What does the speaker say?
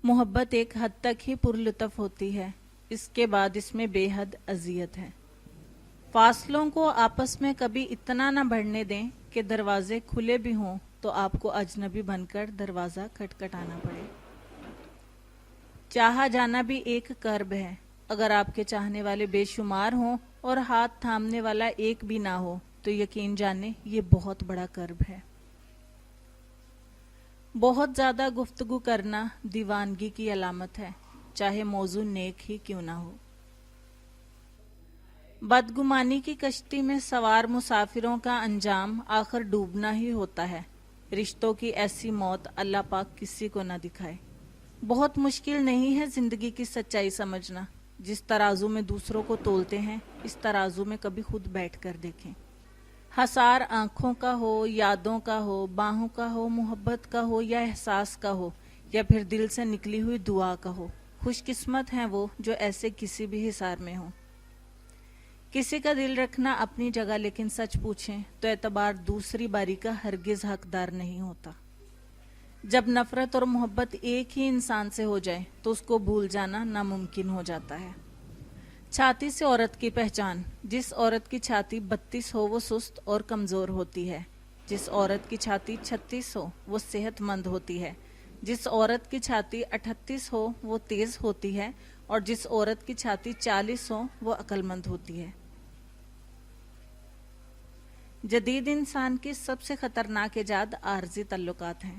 محبت ایک حد تک ہی پرلطف ہوتی ہے، اس کے بعد اس میں بے حد اذیت ہے۔ فاصلوں کو آپس میں کبھی اتنا نہ بڑھنے دیں کہ دروازے کھلے بھی ہوں تو آپ کو اجنبی بن کر دروازہ کھٹکھٹانا پڑے۔ چاہا جانا بھی ایک کرب ہے، اگر آپ کے چاہنے والے بے شمار ہوں اور ہاتھ تھامنے والا ایک بھی نہ ہو تو یقین جانیں یہ بہت بڑا کرب ہے۔ بہت زیادہ گفتگو کرنا دیوانگی کی علامت ہے، چاہے موضوع نیک ہی کیوں نہ ہو۔ بدگمانی کی کشتی میں سوار مسافروں کا انجام آخر ڈوبنا ہی ہوتا ہے۔ رشتوں کی ایسی موت اللہ پاک کسی کو نہ دکھائے۔ بہت مشکل نہیں ہے زندگی کی سچائی سمجھنا۔ جس ترازو میں دوسروں کو تولتے ہیں اس ترازو میں کبھی خود بیٹھ کر دیکھیں۔ حسار آنکھوں کا ہو، یادوں کا ہو، باہوں کا ہو، محبت کا ہو یا احساس کا ہو، یا پھر دل سے نکلی ہوئی دعا کا ہو، خوش قسمت ہیں وہ جو ایسے کسی بھی حصار میں ہوں۔ کسی کا دل رکھنا اپنی جگہ، لیکن سچ پوچھیں تو اعتبار دوسری باری کا ہرگز حقدار نہیں ہوتا۔ جب نفرت اور محبت ایک ہی انسان سے ہو جائے تو اس کو بھول جانا ناممکن ہو جاتا ہے۔ چھاتی سے عورت کی پہچان: جس عورت کی چھاتی 32 ہو وہ سست اور کمزور ہوتی ہے، جس عورت کی چھاتی 36 ہو وہ صحت مند ہوتی ہے، جس عورت کی چھاتی 38 ہو وہ تیز ہوتی ہے، اور جس عورت کی چھاتی 40 ہو وہ عقل مند ہوتی ہے۔ جدید انسان کی سب سے خطرناک ایجاد عارضی تعلقات ہیں۔